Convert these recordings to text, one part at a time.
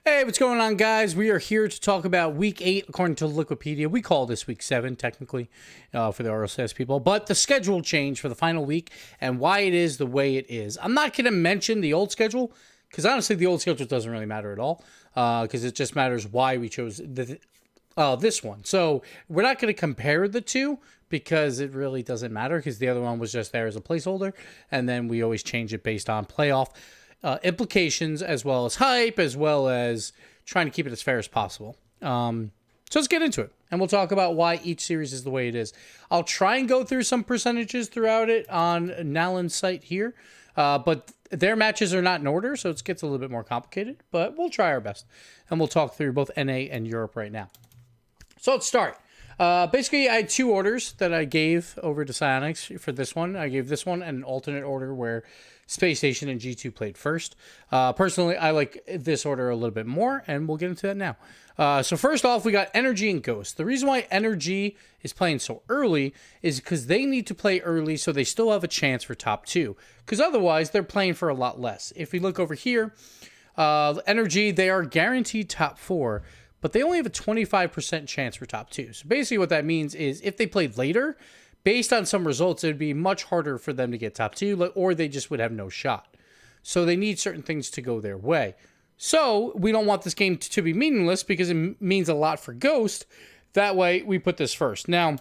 Hey, what's going on, guys? We are here to talk about Week 8, according to Wikipedia. We call this Week 7, technically, for the Rlcs people. But the schedule changed for the final week and why it is the way it is. I'm not going to mention the old schedule, because honestly, the old schedule doesn't really matter at all, because it just matters why we chose this one. So we're not going to compare the two, because it really doesn't matter, because the other one was just there as a placeholder, and then we always change it based on playoff implications, as well as hype, as well as trying to keep it as fair as possible. So let's get into it, and we'll talk about why each series is the way it is. I'll try and go through some percentages throughout it on Nalan's site here, but their matches are not in order, so it gets a little bit more complicated, but we'll try our best, and we'll talk through both NA and Europe right now. So let's start. Basically, I had two orders that I gave over to Psionics for this one. I gave this one an alternate order where Space Station and G2 played first. Personally, I like this order a little bit more, and we'll get into that now. So first off, we got Energy and Ghost. The reason why Energy is playing so early is because they need to play early so they still have a chance for top 2. Because otherwise, they're playing for a lot less. If we look over here, Energy, they are guaranteed top 4, but they only have a 25% chance for top 2. So basically what that means is if they played later, based on some results, it would be much harder for them to get top 2, or they just would have no shot. So they need certain things to go their way. So we don't want this game to be meaningless because it means a lot for Ghost. That way we put this first. Now,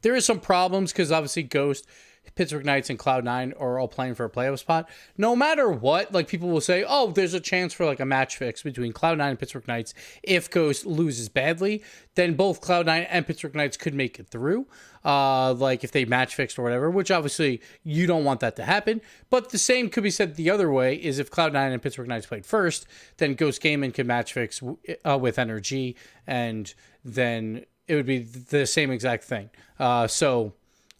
there is some problems because obviously Ghost, Pittsburgh Knights, and Cloud9 are all playing for a playoff spot. No matter what, like, people will say, oh, there's a chance for like a match fix between Cloud9 and Pittsburgh Knights. If Ghost loses badly, then both Cloud9 and Pittsburgh Knights could make it through. Like if they match fixed or whatever, which obviously you don't want that to happen. But the same could be said the other way, is if Cloud9 and Pittsburgh Knights played first, then Ghost Gaming could match fix with Energy, and then it would be the same exact thing. So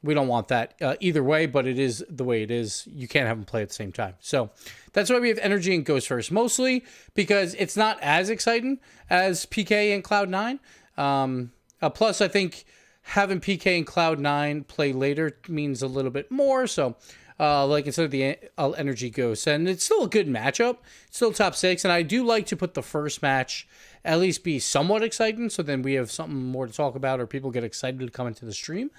we don't want that either way, but it is the way it is. You can't have them play at the same time. So that's why we have Energy and Ghost first, mostly because it's not as exciting as PK and Cloud9. Plus, I think having PK and Cloud9 play later means a little bit more. So, like, instead of the Energy Ghost, and it's still a good matchup. It's still top 6, and I do like to put the first match at least be somewhat exciting, so then we have something more to talk about, or people get excited to come into the stream.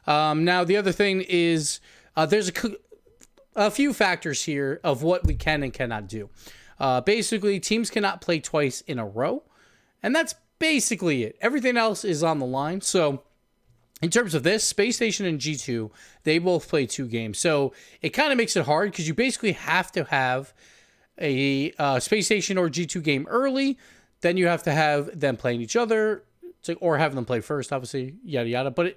Now, the other thing is there's a few factors here of what we can and cannot do. Basically, teams cannot play twice in a row, and that's basically it. Everything else is on the line. So in terms of this, Space Station and G2, they both play 2 games. So it kind of makes it hard because you basically have to have a Space Station or G2 game early. Then you have to have them playing each other, or have them play first, obviously, yada, yada. But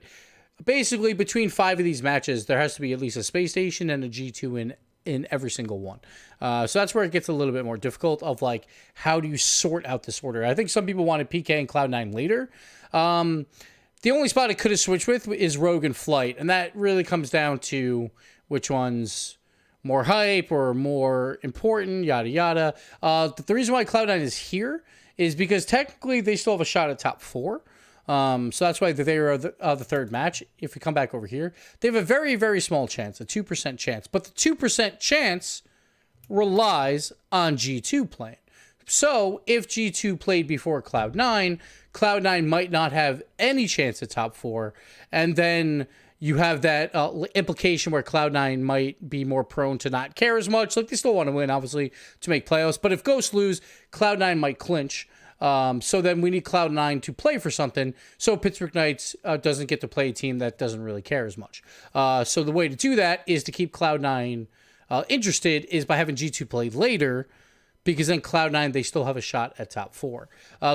basically, between 5 of these matches, there has to be at least a Space Station and a G2 in every single one. So that's where it gets a little bit more difficult of, like, how do you sort out this order? I think some people wanted PK and Cloud9 later. The only spot it could have switched with is Rogue and Flight, and that really comes down to which one's more hype or more important, yada, yada. The reason why Cloud9 is here is because technically they still have a shot at top 4. So that's why they are the third match. If we come back over here, they have a very, very small chance, a 2% chance. But the 2% chance relies on G2 playing. So if G2 played before Cloud9, Cloud9 might not have any chance at top 4. And then you have that implication where Cloud9 might be more prone to not care as much. Like, they still want to win, obviously, to make playoffs. But if Ghosts lose, Cloud9 might clinch. So then we need Cloud9 to play for something, so Pittsburgh Knights doesn't get to play a team that doesn't really care as much. So the way to do that is to keep Cloud9 interested is by having G2 play later, because then Cloud9, they still have a shot at top 4.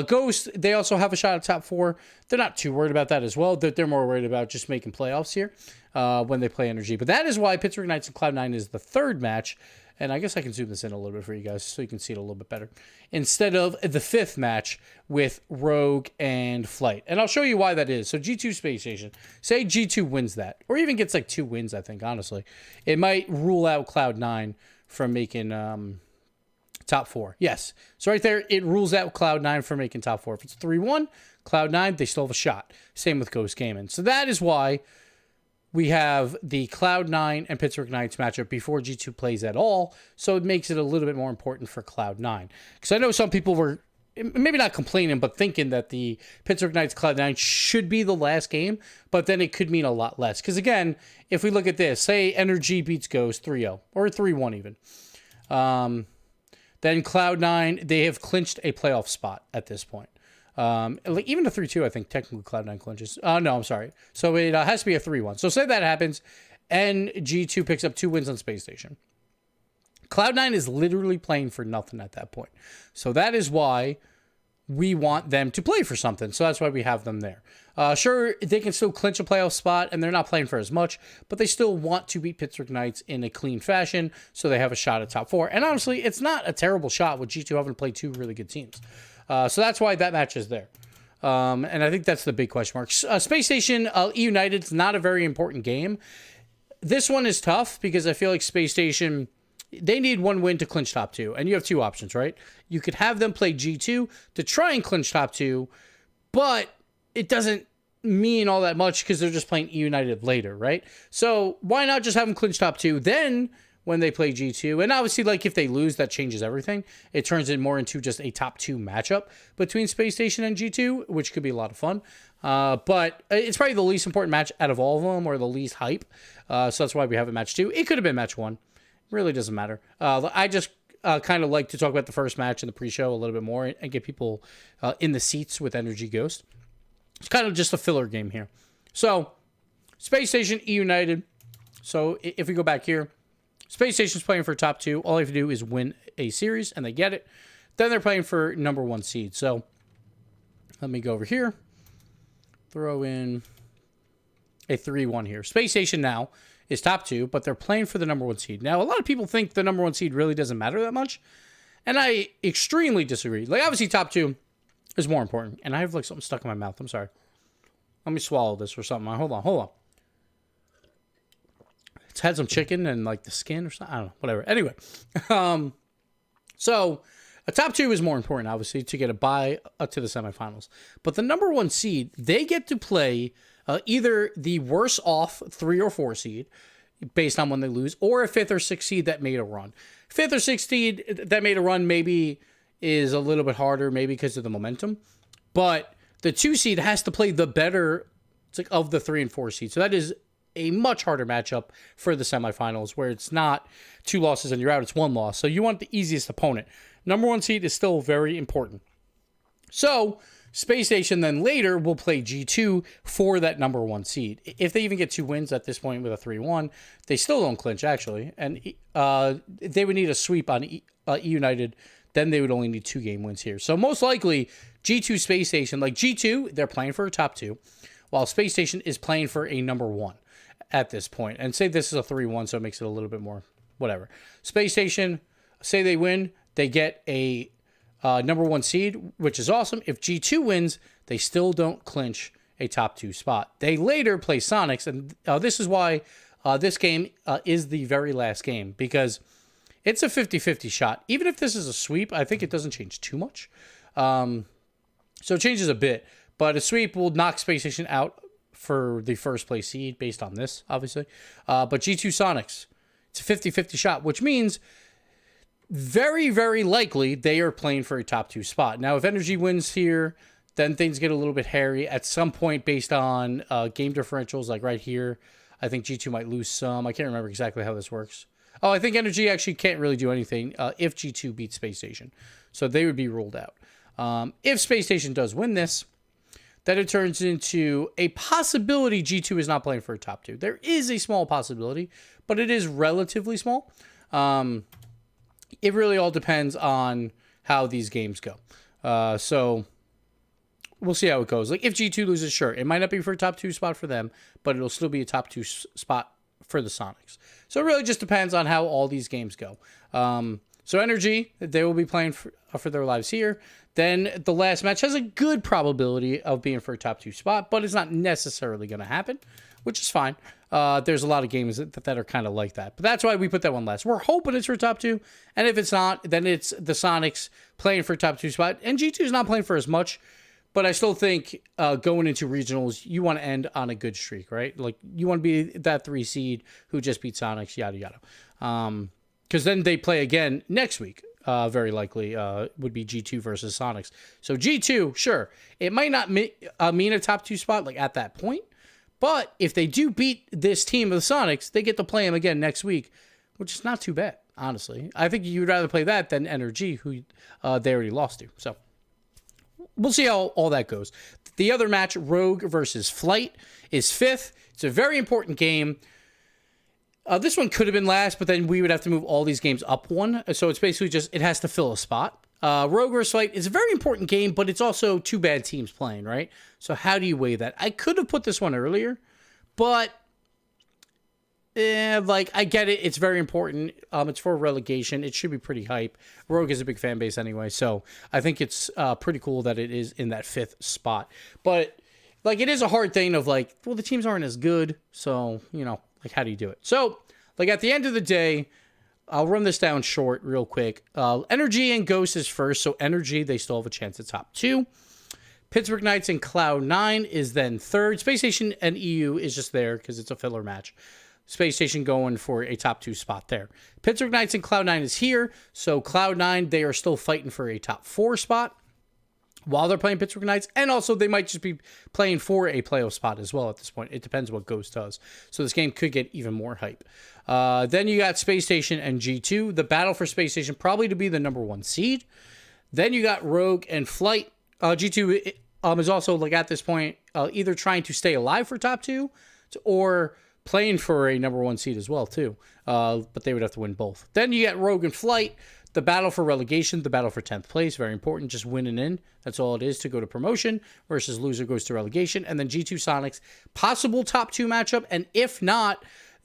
Ghost, they also have a shot at top 4. They're not too worried about that as well. They're more worried about just making playoffs here when they play Energy. But that is why Pittsburgh Knights and Cloud9 is the third match. And I guess I can zoom this in a little bit for you guys so you can see it a little bit better, instead of the 5th match with Rogue and Flight. And I'll show you why that is. So G2 Space Station, say G2 wins that, or even gets like 2 wins, I think, honestly. It might rule out Cloud9 from making top 4. Yes. So right there, it rules out Cloud9 from making top 4. If it's 3-1, Cloud9, they still have a shot. Same with Ghost Gaming. So that is why we have the Cloud9 and Pittsburgh Knights matchup before G2 plays at all, so it makes it a little bit more important for Cloud9. Because I know some people were maybe not complaining, but thinking that the Pittsburgh Knights Cloud9 should be the last game, but then it could mean a lot less. Because again, if we look at this, say Energy beats Ghost 3-0 or 3-1 even, then Cloud9, they have clinched a playoff spot at this point. Like even a 3-2, I think technically Cloud9 clinches. No, I'm sorry. So it has to be a 3-1. So say that happens, and G2 picks up 2 wins on Space Station. Cloud9 is literally playing for nothing at that point. So that is why we want them to play for something. So that's why we have them there. Sure, they can still clinch a playoff spot, and they're not playing for as much, but they still want to beat Pittsburgh Knights in a clean fashion, so they have a shot at top 4. And honestly, it's not a terrible shot with G2 having played 2 really good teams. So that's why that match is there. And I think that's the big question mark. Space Station United is not a very important game. This one is tough because I feel like Space Station, they need 1 win to clinch top 2. And you have 2 options, right? You could have them play G2 to try and clinch top 2, but it doesn't mean all that much because they're just playing E United later, right? So why not just have them clinch top 2? Then when they play G2, and obviously, like, if they lose, that changes everything. It turns it more into just a top 2 matchup between Space Station and G2, which could be a lot of fun. But it's probably the least important match out of all of them, or the least hype. So that's why we have a match 2. It could have been match 1. Really doesn't matter. I just kind of like to talk about the first match in the pre-show a little bit more and get people in the seats with Energy Ghost. It's kind of just a filler game here. So, Space Station, E United. So, if we go back here, Space Station's playing for top 2. All they have to do is win a series, and they get it. Then they're playing for number 1 seed. So, let me go over here. Throw in a 3-1 here. Space Station now is top 2, but they're playing for the number 1 seed. Now, a lot of people think the number 1 seed really doesn't matter that much, and I extremely disagree. Like, obviously, top 2 is more important, and I have, like, something stuck in my mouth. I'm sorry. Let me swallow this or something. Hold on. It's had some chicken and, like, the skin or something. I don't know. Whatever. Anyway. So, a top 2 is more important, obviously, to get a bye to the semifinals. But the number 1 seed, they get to play either the worse off 3 or 4 seed, based on when they lose, or a 5th or 6th seed that made a run. 5th or 6th seed that made a run maybe is a little bit harder, maybe because of the momentum. But the 2 seed has to play the better of the 3 and 4 seed. So that is a much harder matchup for the semifinals, where it's not 2 losses and you're out, it's 1 loss. So you want the easiest opponent. Number 1 seed is still very important. So Space Station then later will play G2 for that number 1 seed. If they even get 2 wins at this point with a 3-1, they still don't clinch, actually. And they would need a sweep on E United. Then they would only need 2 game wins here. So most likely, G2 Space Station, like G2, they're playing for a top 2, while Space Station is playing for a number 1 at this point. And say this is a 3-1, so it makes it a little bit more whatever. Space Station, say they win, they get a number 1 seed, which is awesome. If G2 wins, they still don't clinch a top 2 spot. They later play Sonics, and this is why this game is the very last game, because it's a 50-50 shot. Even if this is a sweep, I think it doesn't change too much. So it changes a bit, but a sweep will knock Space Station out for the first place seed based on this, obviously. But G2 Sonics, it's a 50-50 shot, which means very, very likely they are playing for a top 2 spot. Now, if Energy wins here, then things get a little bit hairy at some point based on game differentials, like right here. I think G2 might lose some. I can't remember exactly how this works. Oh, I think Energy actually can't really do anything if G2 beats Space Station. So they would be ruled out. If Space Station does win this, then it turns into a possibility G2 is not playing for a top 2. There is a small possibility, but it is relatively small. It really all depends on how these games go. So we'll see how it goes. Like, if G2 loses, sure, it might not be for a top 2 spot for them, but it'll still be a top 2 spot for the Sonics. So it really just depends on how all these games go. So Energy, they will be playing for their lives here. Then the last match has a good probability of being for a top 2 spot, but it's not necessarily going to happen, which is fine. There's a lot of games that are kind of like that. But that's why we put that one last. We're hoping it's for top 2. And if it's not, then it's the Sonics playing for top 2 spot. And G2 is not playing for as much, But I still think going into regionals, you want to end on a good streak, right? Like you want to be that 3 seed who just beat Sonics, yada yada. Because then they play again next week. Very likely would be G2 versus Sonics. So G2, sure, it might not mean a top 2 spot like at that point, but if they do beat this team of the Sonics, they get to play them again next week, which is not too bad, honestly. I think you'd rather play that than Energy, who they already lost to. So we'll see how all that goes. The other match, Rogue versus Flight, is 5th. It's a very important game. This one could have been last, but then we would have to move all these games up one. So it's basically just, it has to fill a spot. Rogue versus Flight is a very important game, but it's also 2 bad teams playing, right? So how do you weigh that? I could have put this one earlier, but I get it. It's very important. It's for relegation. It should be pretty hype. Rogue is a big fan base anyway, so I think it's pretty cool that it is in that 5th spot. But it is a hard thing of well, the teams aren't as good, so how do you do it? So at the end of the day, I'll run this down short real quick. Energy and Ghost is first, so Energy, they still have a chance at top 2. Pittsburgh Knights and Cloud9 is then 3rd. Space Station and EU is just there because it's a filler match. Space Station going for a top 2 spot there. Pittsburgh Knights and Cloud9 is here. So Cloud9, they are still fighting for a top 4 spot while they're playing Pittsburgh Knights. And also they might just be playing for a playoff spot as well at this point. It depends what Ghost does. So this game could get even more hype. Then you got Space Station and G2. The battle for Space Station probably to be the number 1 seed. Then you got Rogue and Flight. G2 is also at this point either trying to stay alive for top 2 or playing for a number 1 seed as well, too. But they would have to win both. Then you get Rogue and Flight, the battle for relegation, the battle for 10th place. Very important, just winning in. That's all it is to go to promotion versus loser goes to relegation. And then G2 Sonics, possible top 2 matchup. And if not,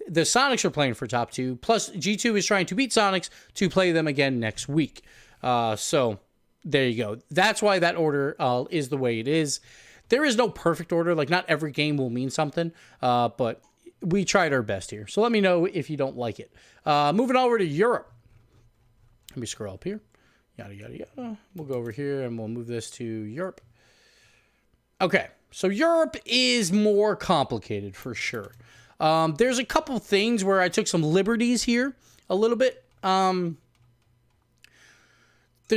the Sonics are playing for top 2. Plus, G2 is trying to beat Sonics to play them again next week. So there you go. That's why that order is the way it is. There is no perfect order. Not every game will mean something. But we tried our best here. So let me know if you don't like it. Moving over to Europe. Let me scroll up here. Yada, yada, yada. We'll go over here and we'll move this to Europe. Okay. So Europe is more complicated for sure. There's a couple things where I took some liberties here a little bit. There's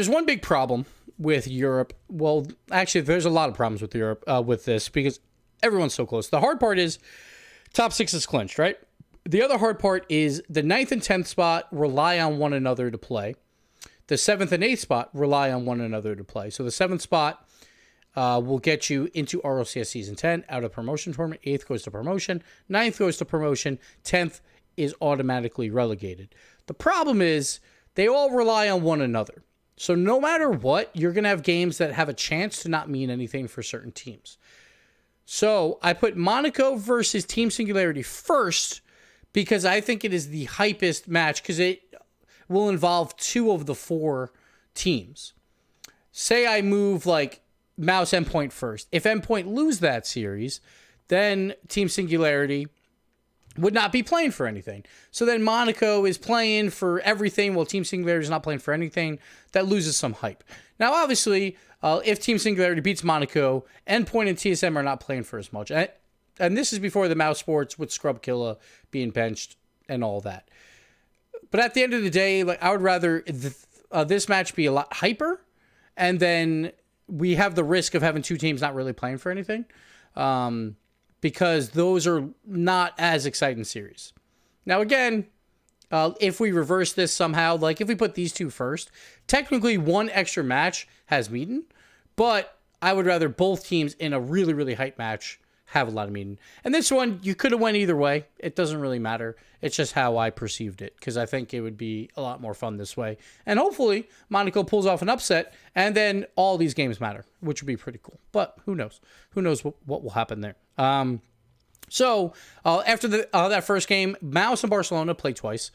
one big problem with Europe. Well, actually, there's a lot of problems with Europe with this because everyone's so close. The hard part is top 6 is clinched, right? The other hard part is the 9th and 10th spot rely on one another to play. The 7th and 8th spot rely on one another to play. So the 7th spot will get you into Rlcs Season 10 out of promotion tournament. 8th goes to promotion. 9th goes to promotion. 10th is automatically relegated. The problem is they all rely on one another. So no matter what, you're going to have games that have a chance to not mean anything for certain teams. So I put Monaco versus Team Singularity first because I think it is the hypest match because it will involve 2 of the 4 teams. Say I move Mouse Endpoint first. If Endpoint lose that series, then Team Singularity would not be playing for anything. So then Monaco is playing for everything while Team Singularity is not playing for anything. That loses some hype. Now, obviously, if Team Singularity beats Monaco, Endpoint and TSM are not playing for as much. And this is before the Mouse Sports with Scrub Killa being benched and all that. But at the end of the day, I would rather this match be a lot hyper, and then we have the risk of having 2 teams not really playing for anything, because those are not as exciting series. Now, again, if we reverse this somehow, if we put these 2 first, technically 1 extra match has meeting, but I would rather both teams in a really, really hype match have a lot of meaning. And this one, you could have went either way. It doesn't really matter. It's just how I perceived it, because I think it would be a lot more fun this way. And hopefully, Monaco pulls off an upset, and then all these games matter, which would be pretty cool. But who knows? Who knows what will happen there? So after that first game, Mouse and Barcelona play twice.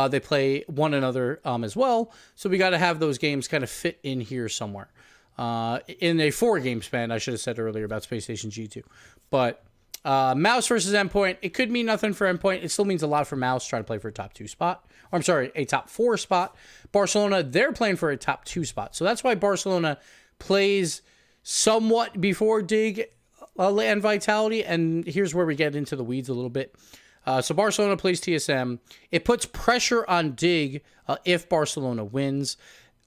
They play one another as well. So we got to have those games kind of fit in here somewhere. In a 4-game span, I should have said earlier about Space Station G2. But Mouse versus Endpoint, it could mean nothing for Endpoint. It still means a lot for Mouse trying to play for a top 2 spot. Or I'm sorry, a top 4 spot. Barcelona, they're playing for a top 2 spot. So that's why Barcelona plays somewhat before Dig and Vitality, and here's where we get into the weeds a little bit. So Barcelona plays TSM. It puts pressure on Dig if Barcelona wins.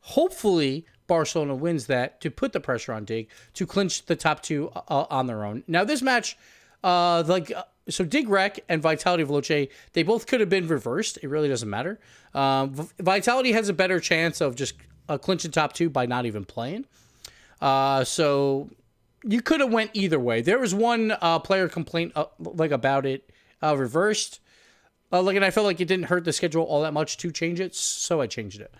Hopefully, Barcelona wins that to put the pressure on Dig to clinch the top 2 on their own. Now, this match, so Dig Rec and Vitality Veloce, they both could have been reversed. It really doesn't matter. Vitality has a better chance of just clinching top 2 by not even playing. So you could have went either way. There was one player complaint about it reversed. And I felt like it didn't hurt the schedule all that much to change it, so I changed it.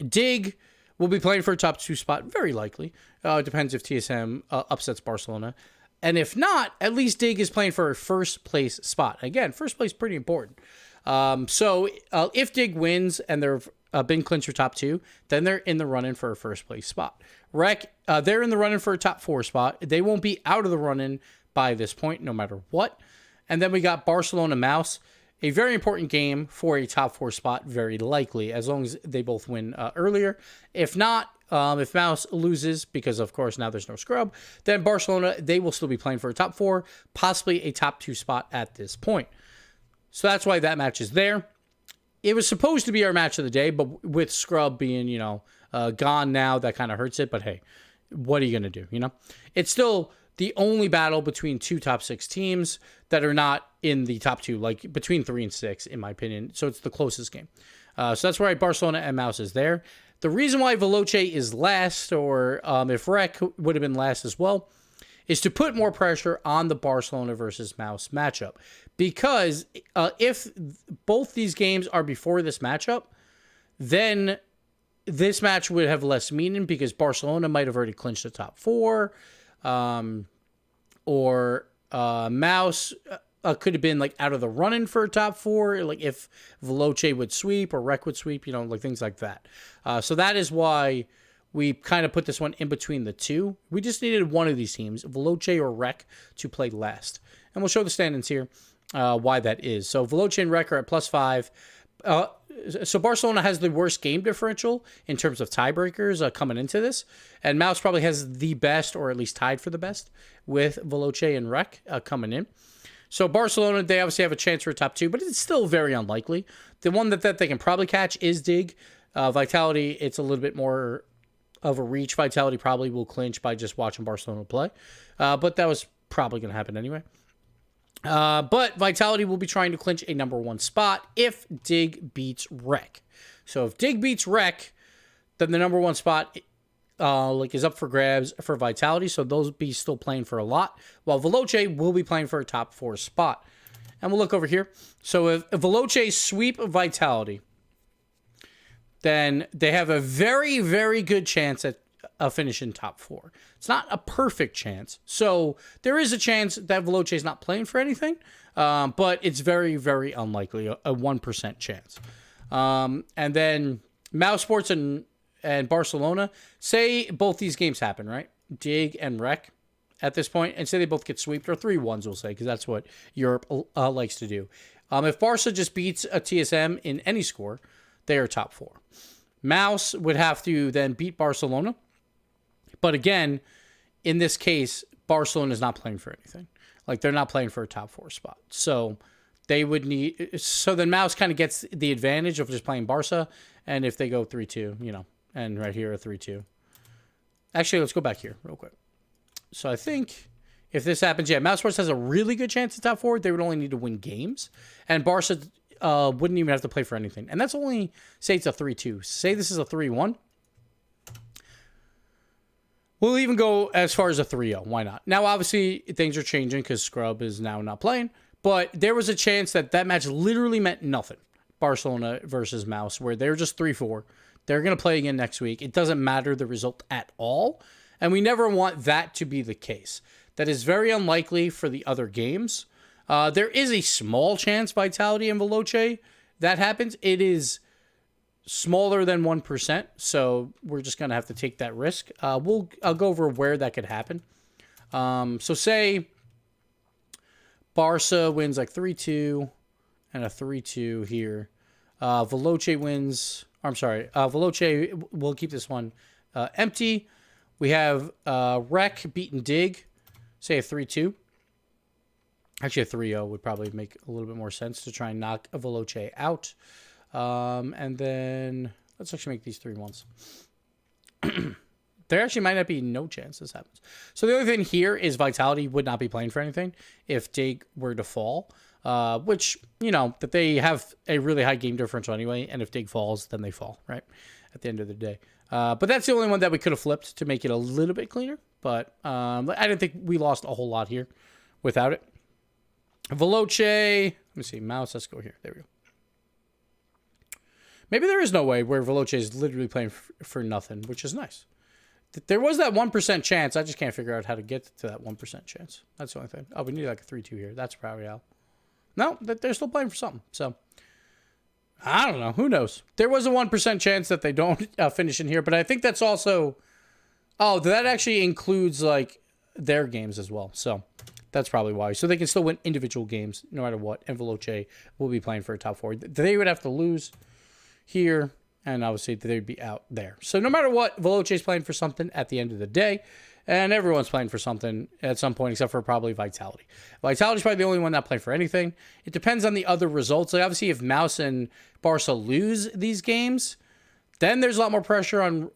Dig will be playing for a top 2 spot, very likely. It depends if TSM upsets Barcelona. And if not, at least Dig is playing for a first place spot. Again, first place pretty important. So if Dig wins and they've been clinched for top 2, then they're in the run-in for a first place spot. Rec, they're in the run-in for a top 4 spot. They won't be out of the run-in by this point, no matter what. And then we got Barcelona Mouse, a very important game for a top 4 spot, very likely, as long as they both win earlier. If not, if Mouse loses, because of course now there's no scrub, then Barcelona, they will still be playing for a top 4, possibly a top 2 spot at this point. So that's why that match is there. It was supposed to be our match of the day, but with scrub being, gone now, that kind of hurts it. But hey, what are you going to do? It's still the only battle between 2 top 6 teams that are not in the top 2, like between 3 and 6, in my opinion. So it's the closest game. So that's why Barcelona and Mouse is there. The reason why Veloce is last, or if Rec would have been last as well, is to put more pressure on the Barcelona versus Mouse matchup. Because if both these games are before this matchup, then this match would have less meaning because Barcelona might have already clinched the top 4. Or Mouse could have been out of the running for a top 4, like if Veloce would sweep or Rec would sweep, things like that. So that is why we kind of put this one in between the 2. We just needed one of these teams, Veloce or Rec, to play last. And we'll show the standings here, why that is. So Veloce and Rec are at +5. So Barcelona has the worst game differential in terms of tiebreakers coming into this. And Mouse probably has the best, or at least tied for the best, with Veloce and Rec coming in. So Barcelona, they obviously have a chance for a top 2, but it's still very unlikely. The one that they can probably catch is Dig. Vitality, it's a little bit more of a reach. Vitality probably will clinch by just watching Barcelona play. But that was probably going to happen anyway. But Vitality will be trying to clinch a number 1 spot if Dig beats Rec. So if Dig beats Rec, then the number 1 spot is up for grabs for Vitality. So those be still playing for a lot, while Veloce will be playing for a top 4 spot. And we'll look over here. So if Veloce sweep Vitality, then they have a very, very good chance at finishing top 4. It's not a perfect chance. So there is a chance that Veloce is not playing for anything, but it's very, very unlikely, a 1% chance. And then Mouse Sports and Barcelona, say both these games happen, right? Dig and Rec at this point, and say they both get sweeped, or 3-1s, we'll say, because that's what Europe likes to do. If Barca just beats a TSM in any score, they are top 4. Mouse would have to then beat Barcelona. But again, in this case, Barcelona is not playing for anything. They're not playing for a top 4 spot. So they would need... So then Mouse kind of gets the advantage of just playing Barca. And if they go 3-2, and right here a 3-2. Actually, let's go back here real quick. So I think if this happens, Mouse Sports has a really good chance at top 4. They would only need to win games. And Barca wouldn't even have to play for anything. And that's only... Say it's a 3-2. Say this is a 3-1. We'll even go as far as a 3-0. Why not? Now, obviously, things are changing because Scrub is now not playing. But there was a chance that match literally meant nothing. Barcelona versus Mouse, where they're just 3-4. They're going to play again next week. It doesn't matter the result at all. And we never want that to be the case. That is very unlikely for the other games. There is a small chance Vitality and Veloce that happens. It is smaller than 1%, so we're just going to have to take that risk. I'll go over where that could happen. So say Barca wins like 3-2 and a 3-2 here. Veloce wins. I'm sorry. Veloce will keep this one empty, We have Rec beating Dig, say a 3-2. Actually, a 3-0 would probably make a little bit more sense to try and knock a Veloce out. And then let's actually make these 3-1s. There actually might not be no chance this happens. So the other thing here is Vitality would not be playing for anything if Dig were to fall. Which, you know, that they have a really high game differential anyway. And if Dig falls, then they fall, right? At the end of the day. But that's the only one that we could have flipped to make it a little bit cleaner. But I didn't think we lost a whole lot here without it. Veloce. Let me see. Mouse. Let's go here. There we go. Maybe there is no way where Veloce is literally playing for nothing, which is nice. There was that 1% chance. I just can't figure out how to get to that 1% chance. That's the only thing. Oh, we need like a 3-2 here. That's probably out. No, they're still playing for something. So, I don't know. Who knows? There was a 1% chance that they don't finish in here, but I think that's also... Oh, that actually includes, like, their games as well. So, that's probably why. So, they can still win individual games no matter what, and Veloce will be playing for a top 4. They would have to lose here, and obviously they'd be out there. So, no matter what, Veloce's playing for something at the end of the day. And everyone's playing for something at some point, except for probably Vitality. Vitality's probably the only one not playing for anything. It depends on the other results. Like obviously, if Mouse and Barca lose these games, then there's a lot more pressure on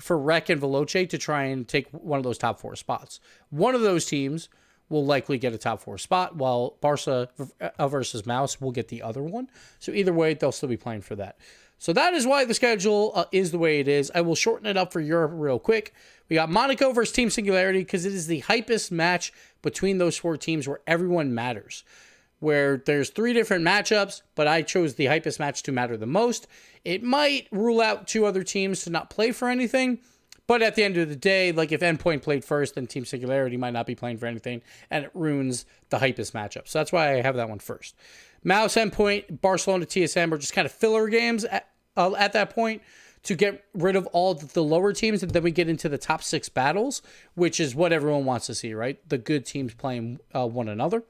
for Rec and Veloce to try and take one of those top 4 spots. One of those teams will likely get a top 4 spot, while Barca versus Mouse will get the other one. So either way, they'll still be playing for that. So that is why the schedule is the way it is. I will shorten it up for Europe real quick. We got Monaco versus Team Singularity because it is the hypest match between those 4 teams where everyone matters. Where there's 3 different matchups, but I chose the hypest match to matter the most. It might rule out 2 other teams to not play for anything, but at the end of the day, like if Endpoint played first, then Team Singularity might not be playing for anything, and it ruins the hypest matchup. So that's why I have that one first. Mouse, Endpoint, Barcelona, TSM are just kind of filler games at that point to get rid of all the lower teams, and then we get into the top 6 battles, which is what everyone wants to see, right? The good teams playing one another.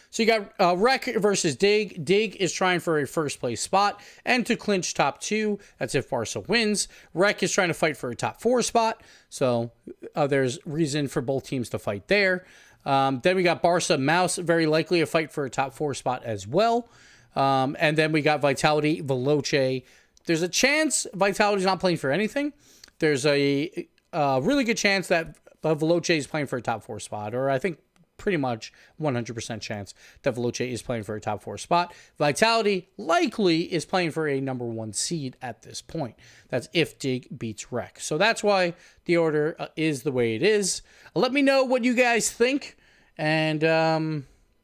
So you got Rec versus Dig. Dig is trying for a first place spot and to clinch top 2. That's if Barca wins. Rec is trying to fight for a top 4 spot. So there's reason for both teams to fight there. Then we got Barca Mouse, very likely a fight for a top 4 spot as well. And then we got Vitality Veloce. There's a chance Vitality's not playing for anything. There's a really good chance that Veloce is playing for a top 4 spot, or I think pretty much 100% chance that Veloce is playing for a top 4 spot. Vitality likely is playing for a number 1 seed at this point. That's if Dig beats Rec. So that's why the order is the way it is. Let me know what you guys think. And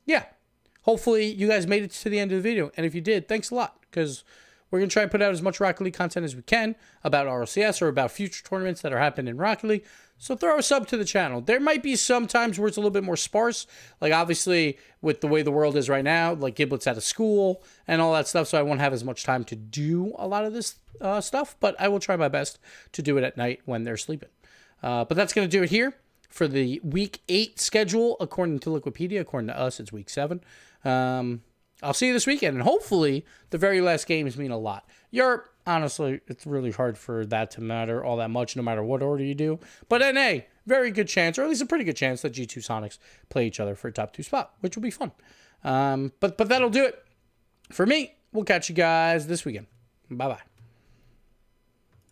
yeah, hopefully you guys made it to the end of the video. And if you did, thanks a lot, because we're going to try and put out as much Rocket League content as we can about Rlcs or about future tournaments that are happening in Rocket League. So throw a sub to the channel. There might be some times where it's a little bit more sparse. Like obviously with the way the world is right now, like Gibbs out of school and all that stuff. So I won't have as much time to do a lot of this stuff. But I will try my best to do it at night when they're sleeping. But that's going to do it here for the Week 8 schedule. According to Liquipedia, according to us, it's Week 7. I'll see you this weekend, and hopefully the very last games mean a lot. Europe, honestly, it's really hard for that to matter all that much, no matter what order you do. But NA, very good chance, or at least a pretty good chance that G2 Sonics play each other for a top 2 spot, which will be fun. But that'll do it for me. We'll catch you guys this weekend. Bye-bye.